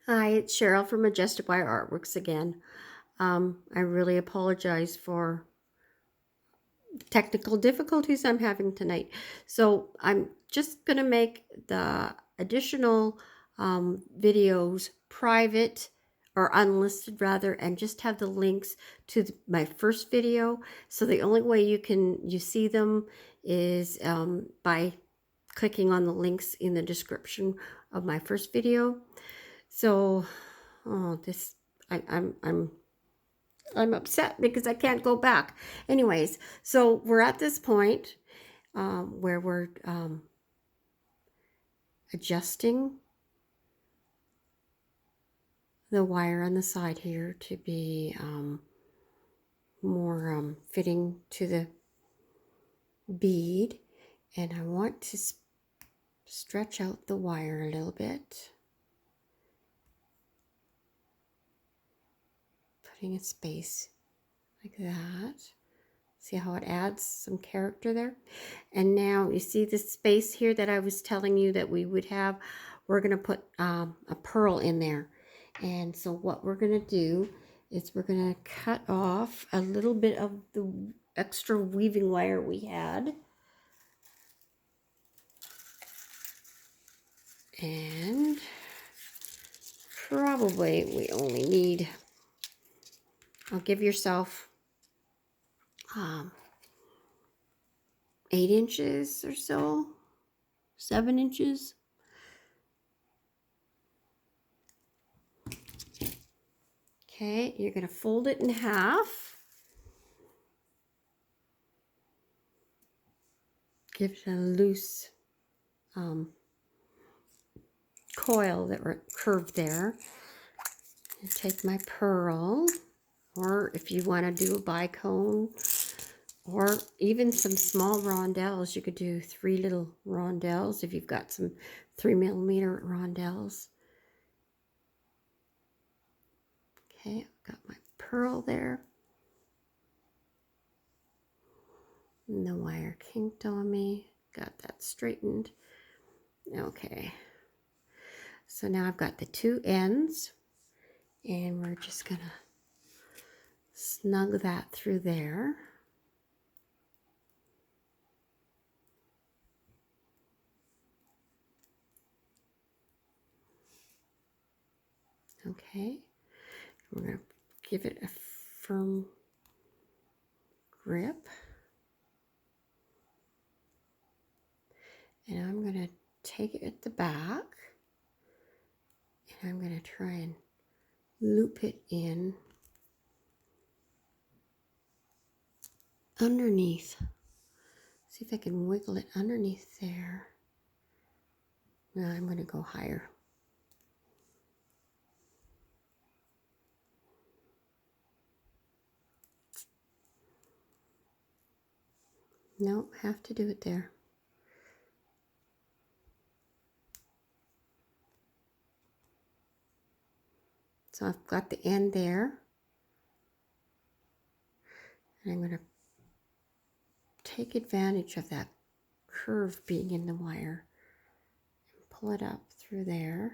Hi, it's Cheryl from Majestic Wire Artworks again. I really apologize for technical difficulties I'm having tonight. So I'm just going to make the additional videos private or unlisted rather, and just have the links to my first video. So the only way you see them is by clicking on the links in the description of my first video. So, oh, this I'm upset because I can't go back. Anyways, so we're at this point where we're adjusting the wire on the side here to be more fitting to the bead, and I want to stretch out the wire a little bit, putting a space like that. See how it adds some character there? And now you see this space here that I was telling you that we would have? We're going to put a pearl in there. And so what we're going to do is we're going to cut off a little bit of the extra weaving wire we had. And probably we only need, I'll give yourself 8 inches or so, 7 inches. Okay, you're going to fold it in half. Give it a loose coil that were curved there. And take my pearl, or if you want to do a bicone, or even some small rondelles, you could do 3 little rondelles if you've got some 3mm rondelles. Okay, I've got my pearl there. And the wire kinked on me. Got that straightened. Okay. So now I've got the 2 ends, and we're just gonna snug that through there. Okay. We're gonna give it a firm grip. And I'm going to take it at the back, and I'm going to try and loop it in underneath. See if I can wiggle it underneath there. Now I'm going to go higher. Nope, have to do it there. So I've got the end there. And I'm going to take advantage of that curve being in the wire and pull it up through there.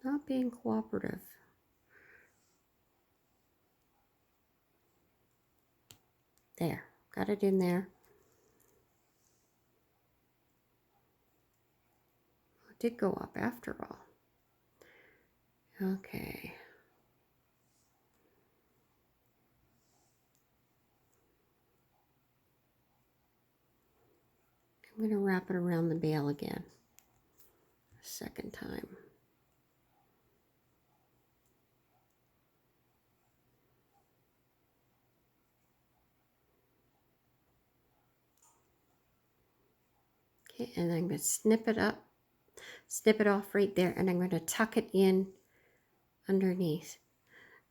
Not being cooperative. There, got it in there. It did go up after all. Okay. I'm going to wrap it around the bail again, a second time. Okay, and I'm going to snip it off right there, and I'm going to tuck it in underneath.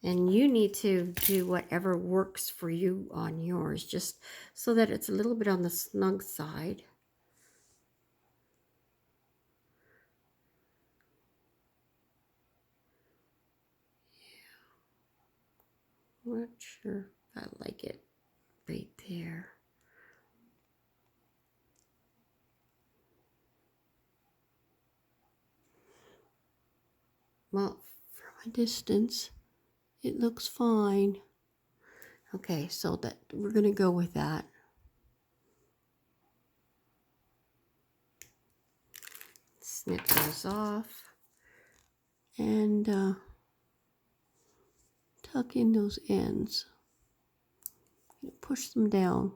And you need to do whatever works for you on yours, just so that it's a little bit on the snug side. Yeah, not sure I like it right there. Well, from a distance, it looks fine. Okay, so that we're going to go with that. Snip those off. And tuck in those ends. Push them down.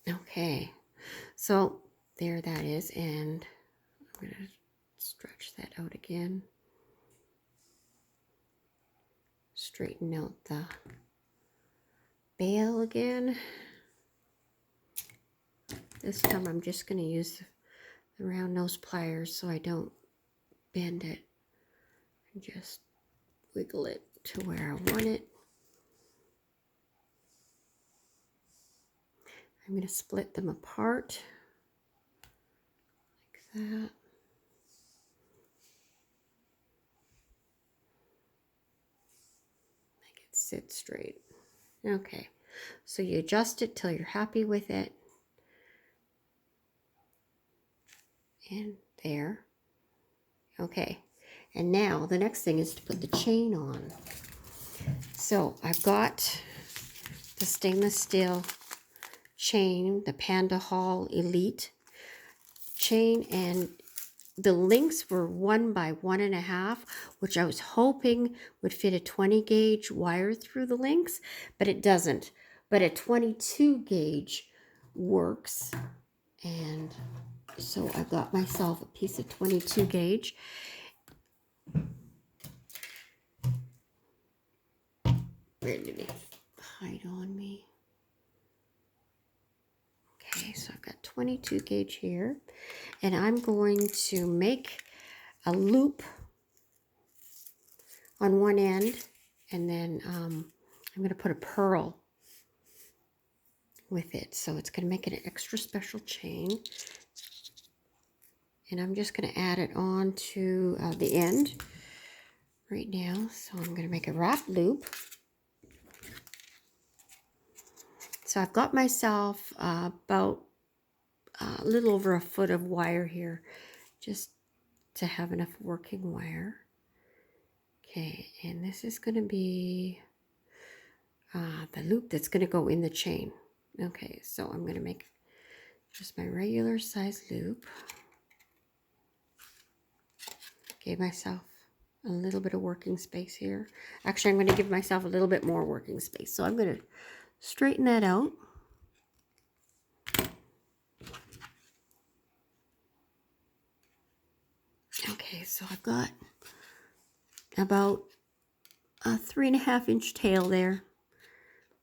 Okay, so there that is, and I'm going to stretch that out again. Straighten out the bail again. This time I'm just going to use the round nose pliers so I don't bend it. And just wiggle it to where I want it. I'm going to split them apart like that. Make it sit straight. Okay, so you adjust it till you're happy with it. And there. Okay, and now the next thing is to put the chain on. So I've got the stainless steel chain, the Panda Hall Elite chain, and the links were 1 by 1.5, which I was hoping would fit a 20 gauge wire through the links, but it doesn't. But a 22 gauge works, and so I got myself a piece of 22 gauge. Where did it hide on me? Okay, so I've got 22 gauge here, and I'm going to make a loop on one end, and then I'm going to put a pearl with it. So it's going to make it an extra special chain. And I'm just going to add it on to the end right now. So I'm going to make a wrap loop. So I've got myself about a little over a foot of wire here, just to have enough working wire. Okay, and this is going to be the loop that's going to go in the chain. Okay, so I'm going to make just my regular size loop. Gave myself a little bit of working space here. Actually, I'm going to give myself a little bit more working space. So I'm going to straighten that out. Okay, so I've got about a 3.5 inch tail there.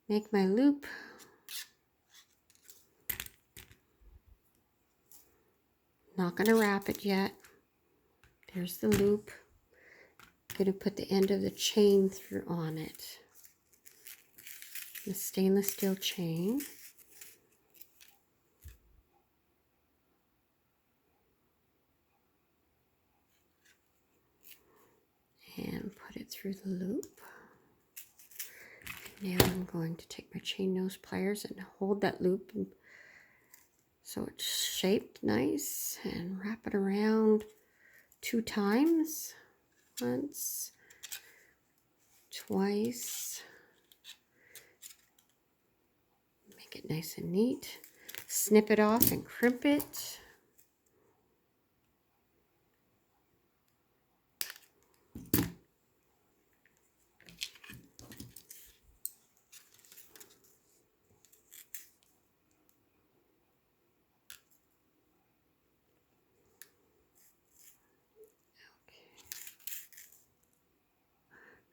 Make my loop. Not going to wrap it yet. There's the loop. Going to put the end of the chain through on it. The stainless steel chain. And put it through the loop. Now I'm going to take my chain nose pliers and hold that loop so it's shaped nice, and wrap it around 2 times. Once, twice. Make it nice and neat. Snip it off and crimp it.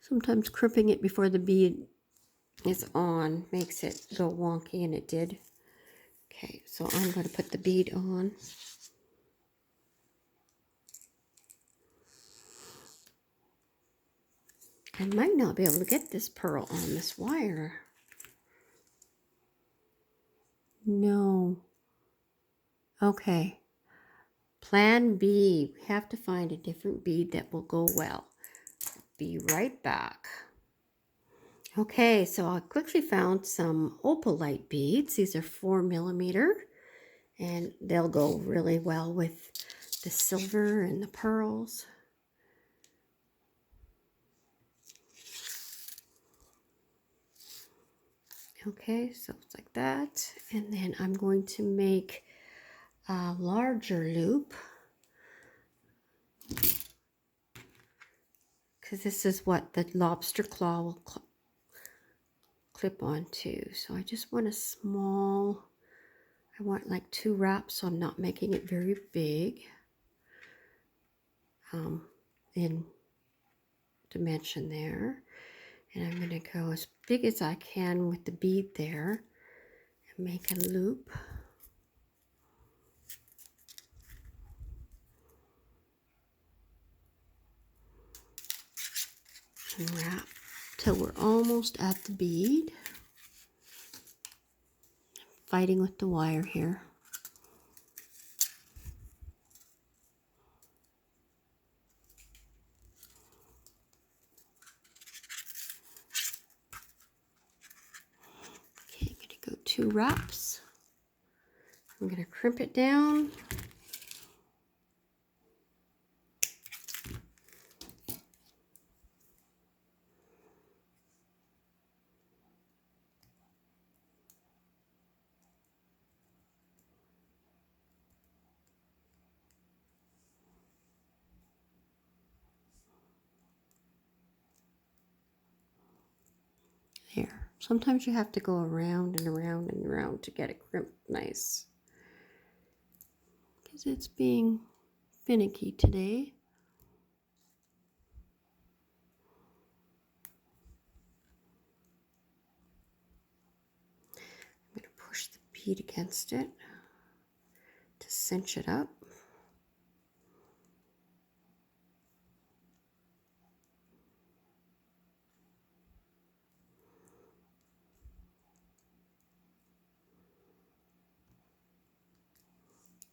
Sometimes crimping it before the bead is on makes it go wonky, and it did. Okay, so I'm going to put the bead on. I might not be able to get this pearl on this wire. No. Okay. Plan B. We have to find a different bead that will go well. Be right back. Okay, so I quickly found some opalite beads. These are 4 mm, and they'll go really well with the silver and the pearls. Okay, so it's like that. And then I'm going to make a larger loop, because this is what the lobster claw will clip onto. So I just want a small, I want like 2 wraps, so I'm not making it very big in dimension there. And I'm going to go as big as I can with the bead there and make a loop. And wrap till we're almost at the bead. Fighting with the wire here. Okay, I'm going to go 2 wraps. I'm going to crimp it down. There. Sometimes you have to go around and around and around to get it crimped nice, because it's being finicky today. I'm going to push the bead against it to cinch it up.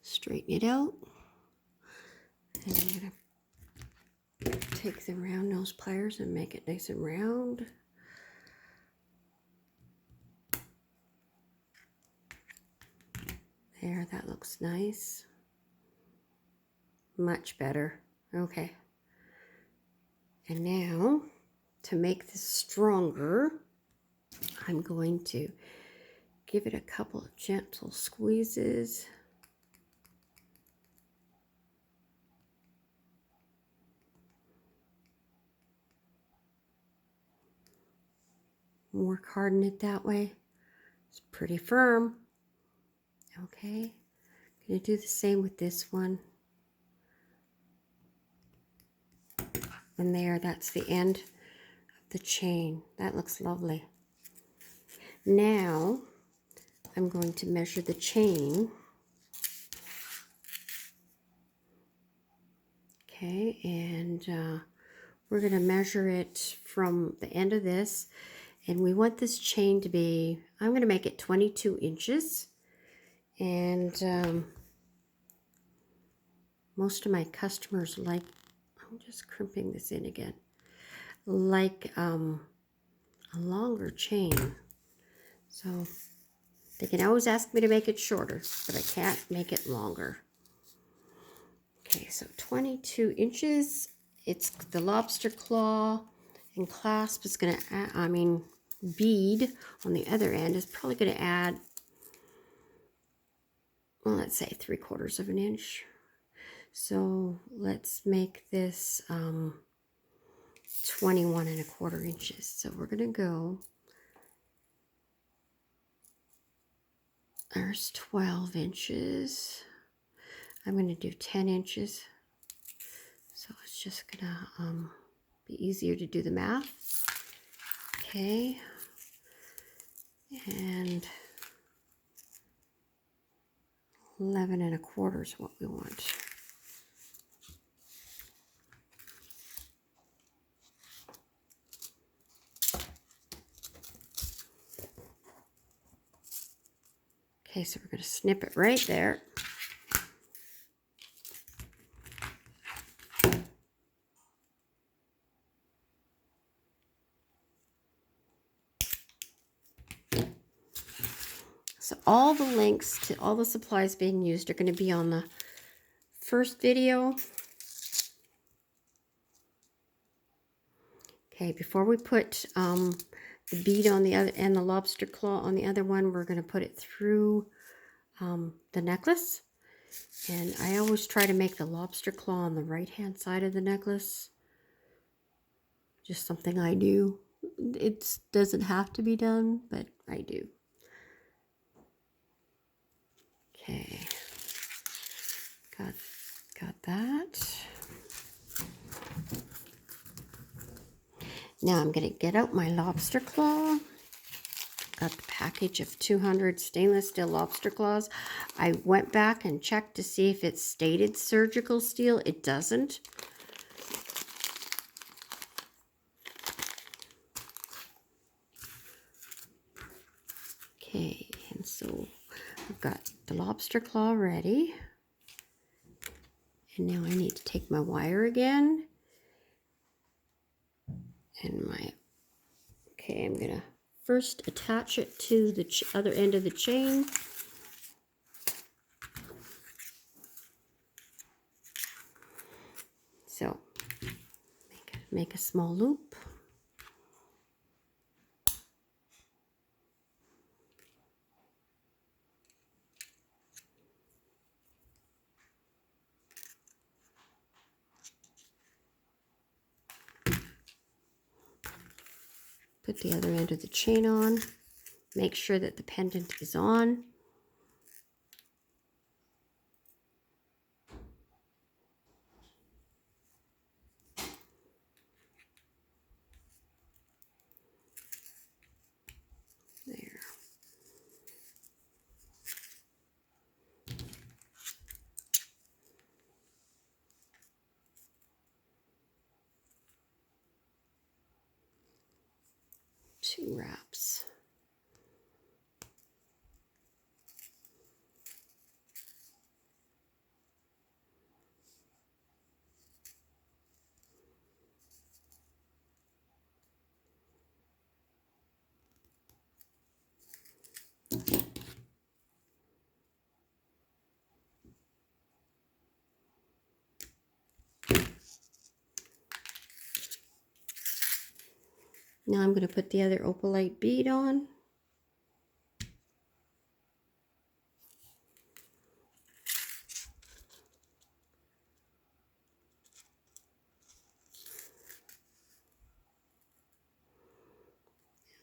Straighten it out. And I'm going to take the round nose pliers and make it nice and round. There, that looks nice. Much better. Okay. And now, to make this stronger, I'm going to give it a couple of gentle squeezes. Work harden it that way. It's pretty firm. Okay. I'm going to do the same with this one. And there, that's the end of the chain. That looks lovely. Now, I'm going to measure the chain. Okay, and we're going to measure it from the end of this. And we want this chain to be, I'm going to make it 22 inches. And most of my customers like, I'm just crimping this in again, like a longer chain. So they can always ask me to make it shorter, but I can't make it longer. Okay, so 22 inches. It's the lobster claw and clasp is going to add, bead on the other end is probably going to add, well, let's say 3/4 of an inch. So let's make this 21 1/4 inches. So we're going to go, there's 12 inches. I'm going to do 10 inches. So it's just going to be easier to do the math. Okay. And 11 1/4 is what we want. Okay, so we're going to snip it right there. So all the links to all the supplies being used are going to be on the first video. Okay, before we put the bead on the other and the lobster claw on the other one, we're going to put it through the necklace. And I always try to make the lobster claw on the right hand side of the necklace. Just something I do. It doesn't have to be done, but I do. Okay, got that. Now I'm going to get out my lobster claw. Got the package of 200 stainless steel lobster claws. I went back and checked to see if it stated surgical steel. It doesn't. Okay, and so I've got the lobster claw ready. And now I need to take my wire again. And okay, I'm gonna first attach it to the other end of the chain. So make a small loop. Put the other end of the chain on. Make sure that the pendant is on. There. Two wraps. Now I'm going to put the other opalite bead on.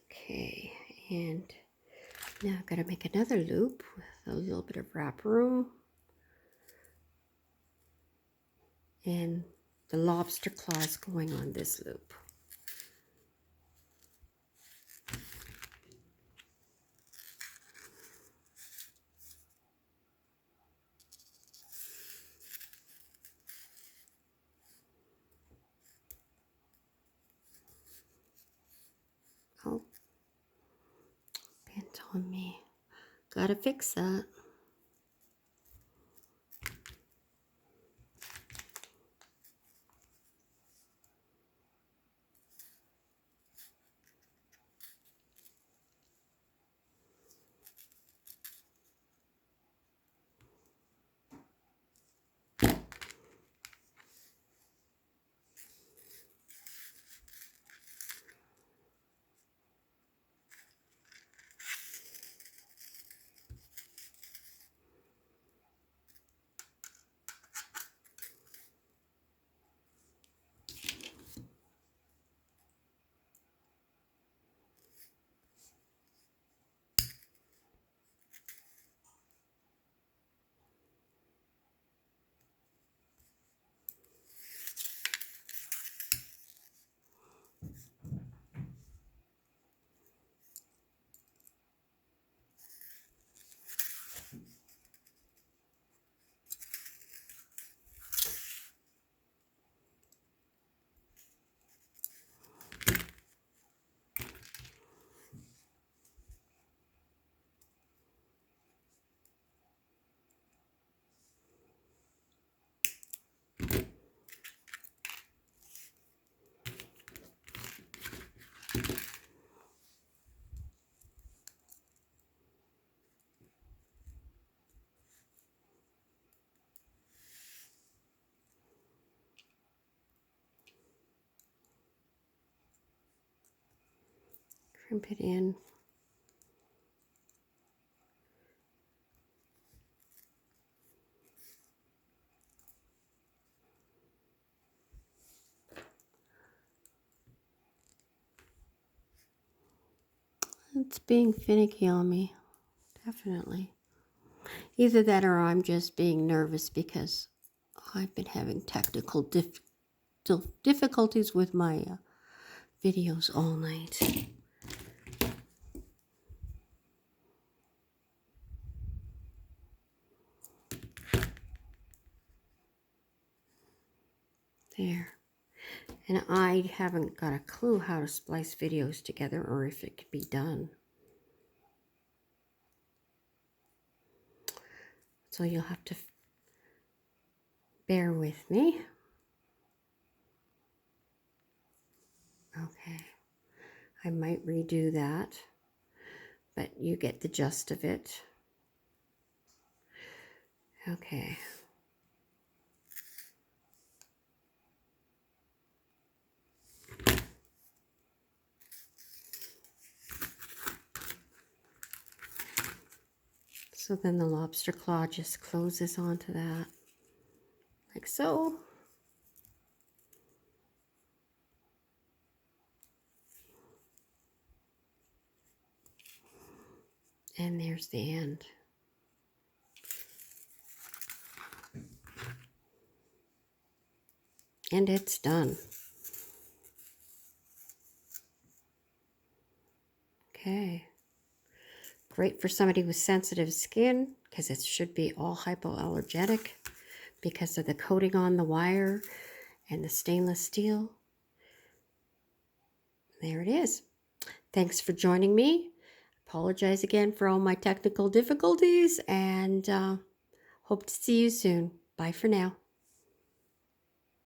Okay, and now I've got to make another loop with a little bit of wrap room. And the lobster claws going on this loop. Oh, bent on me. Gotta fix that. crimp it in. It's being finicky on me, definitely. Either that or I'm just being nervous because I've been having technical difficulties with my videos all night. There. And I haven't got a clue how to splice videos together or if it can be done. So you'll have to bear with me. Okay. I might redo that, but you get the gist of it. Okay. So then the lobster claw just closes onto that, like so. And there's the end. And it's done. Okay. Great for somebody with sensitive skin because it should be all hypoallergenic because of the coating on the wire and the stainless steel. There it is. Thanks for joining me. Apologize again for all my technical difficulties and hope to see you soon. Bye for now.